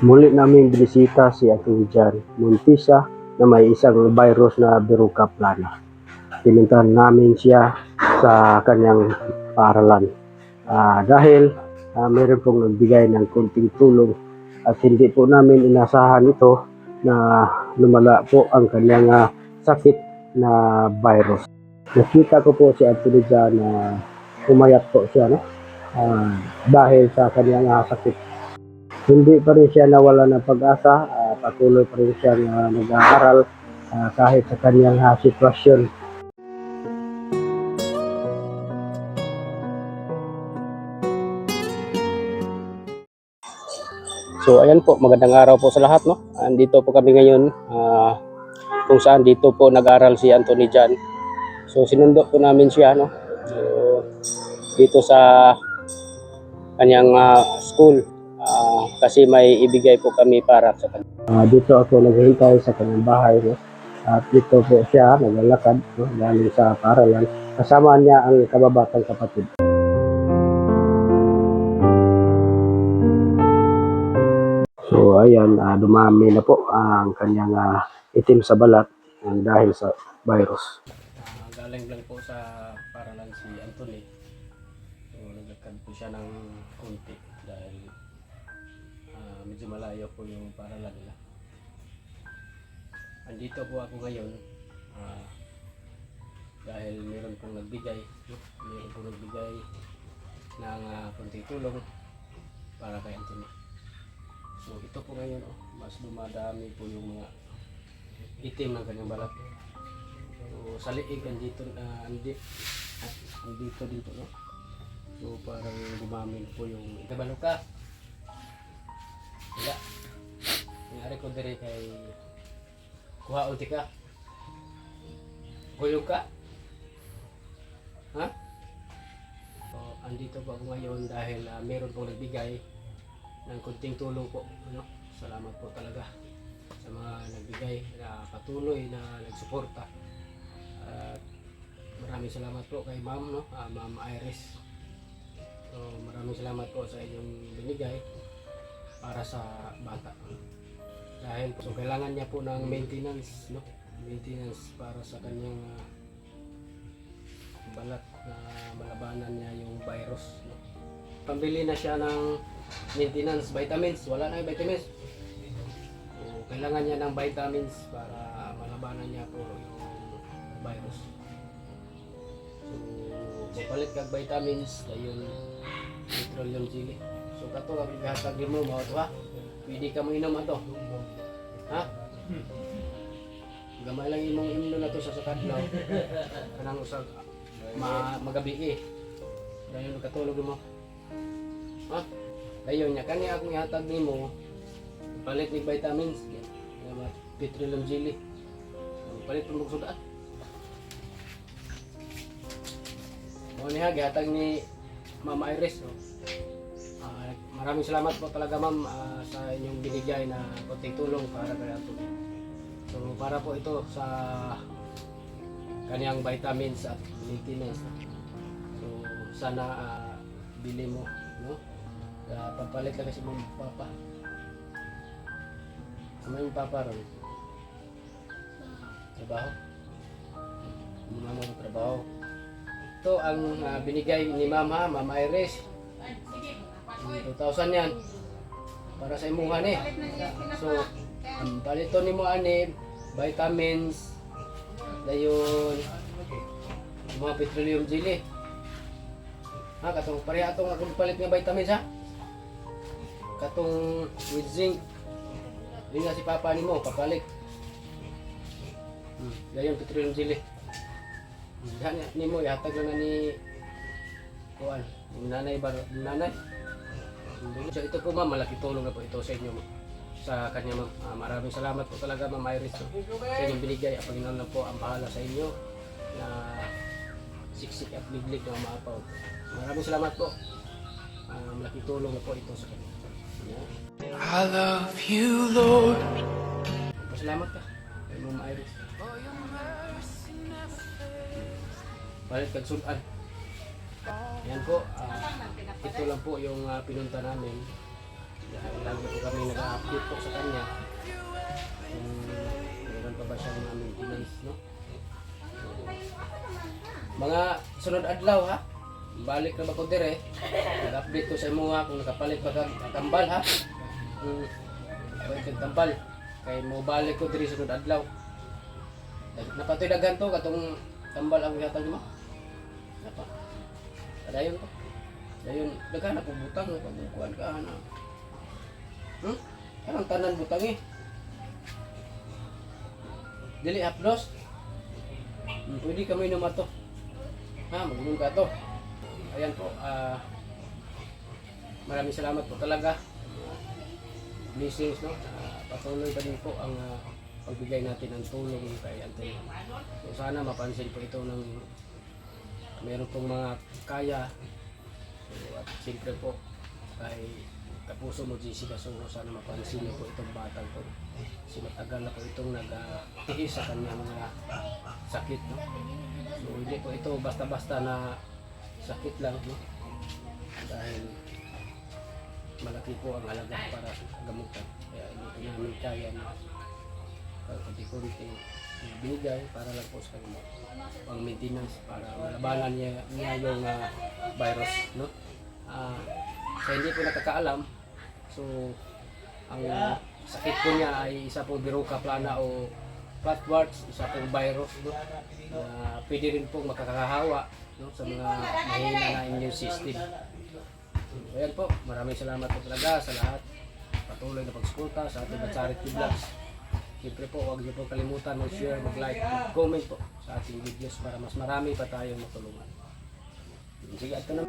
Muli namin binisita si Ate Jan Montisa na may isang virus na Verruca plana. Pinuntahan namin siya sa kanyang paaralan. Dahil mayroon pong nagbigay ng kunting tulong at hindi po namin inasahan ito na lumala po ang kanyang sakit na virus. Nakita ko po si Ate Jan na umayat po siya, no? Dahil sa kanyang sakit. Hindi pa rin siya nawala ng pag-asa, patuloy pa rin siya nag-aaral kahit sa kanyang sitwasyon. So ayan po, magandang araw po sa lahat, no? Andito po kami ngayon kung saan dito po nag-aral si Anthony Jan. So sinundo po namin siya, no? So, dito sa kanyang school kasi may ibigay po kami para sa kanya. Dito ako naghihintay sa kanyang bahay, no? At dito po siya naglalakad, no? Galing sa paaralan. Kasama niya ang kababatang kapatid. So ayan, dumami na po ang kanyang itim sa balat dahil sa virus. Galing lang po sa paaralan si Anthony. So naglakad po siya ng konti dahil medyo malayo po yung paaralan nila. Andito po ako ngayon dahil meron pong nagbigay, meron pong nagbigay ng konting tulong para kay Anthony. So ito po ngayon, mas dumadami po yung mga itim ng kanyang balat. So sa liig andito dito, no? So parang dumami po yung itabalo ka. Wala. Nangyari ko dire kay kuha ulti ka. Gulog ka. Ha? So andito po ako ngayon dahil meron pong nagbigay ng kunting tulong po, ano? Salamat po talaga sa mga nagbigay na patuloy na nagsuporta. At maraming salamat po kay Ma'am, no? Ma'am Iris. So maraming salamat po sa inyong binigay para sa bata. Dahil so kailangan niya po ng maintenance, no? Maintenance para sa kanyang balat na malabanan niya yung virus, no? Pambili na siya ng maintenance vitamins, wala na yung vitamins. So, kailangan niya ng vitamins para malabanan niya po yung virus. So, mapalit kag vitamins dayon petroleum jelly. So kato ang gihatag nimo mao to, ha. Pwede ka mo inom ato. Ha? Gamay lang imong imno na to sa sakadlaw. Kanang usag magabi dayon katulog mo. Ha? Dayon nya kani akong ihatag nimo palit ni vitamins nga petroleum jelly. Palit pud sudan. Mo ni gihatag ni Ma'am Iris, no? Maraming salamat po talaga, Ma'am, sa inyong binigay na konting tulong para kay Anthony. So para po ito sa kaniyang vitamins at maintenance. So sana bili mo, no? Papalit lang kasi mong papa. Ano yung papa ron? Trabaho? Mama mo trabaho. Ito ang binigay ni Mama, Ma'am Iris. 2,000 yan. Para sa imuhan eh. So, palito ni mo ani, vitamins, dayon, mga petroleum jelly. Katong pareha atong akong palit nga vitamins, ha? Katong with zinc. Yun nga si Papa ni mo, papalit. Dayon petroleum jelly. Diyan ni mo, ihatag lang na ni kuan, ni nanay ba, nanay. So ito po, Ma'am, malaki tulong na po ito sa inyo, sa kanya, Ma'am. Maraming salamat po talaga, Ma'am Iris, sa inyong binigay. Ang Panginoon lang po ang bahala sa inyo na siksik at biglig na maapaw. Maraming salamat po. Malaki tulong na po ito sa kanya. I love you, Lord. Pasalamat ka kay Ma'am Iris. Balik kag sudan. Yan po, ito lang po yung pinunta namin Lagi po kami nag-update po sa kanya kung meron pa ba siyang mga maintenance, no? Mga sunod adlaw ha, balik na ba ko dire, nag-update ko sa imo ha kung nakapalit ba kang tambal ha. Balik kang tambal, kay mo balik ko dire sunod adlaw. Napatoy daghan to katong tambal ang gihatag mo. Napa. Dayon to. Dayon daghan na butang kung kuan ka na. Kanang tanan butang eh. Dili haplos. Pwede kami numato. Mag-inom ka to. Ayan po, maraming salamat po talaga. Blessings, no? Patuloy pa din po ang pagbigay natin ng tulong kay Anthony. So sana mapansin po ito ng meron pong mga kaya. So, at siyempre po kay kapuso mo Jessica, so sana mapansin niyo po itong batang po. Kasi matagal na po itong nag-tiis sa kanyang mga sakit, no? So hindi po ito basta-basta na sakit lang, no? Dahil malaki po ang halaga para gamutan. Kaya hindi po namin kaya na kunti-kunti ibigay para lang po sa kanya pang maintenance para malabanan niya yung virus, no? Kaya hindi po nakakaalam, so ang sakit po niya ay isa pong Verruca plana o flatwarts, isa pong virus, no? Na pwede rin pong makakahawa, no, sa mga mahina na immune system. Ayan po, maraming salamat po talaga sa lahat. Patuloy na pagsuporta sa ating charity vlogs. Siyempre po, huwag niyo po kalimutan mag-share, mag-like, mag-comment po sa ating videos para mas marami pa tayong matulungan. Sige, ito na.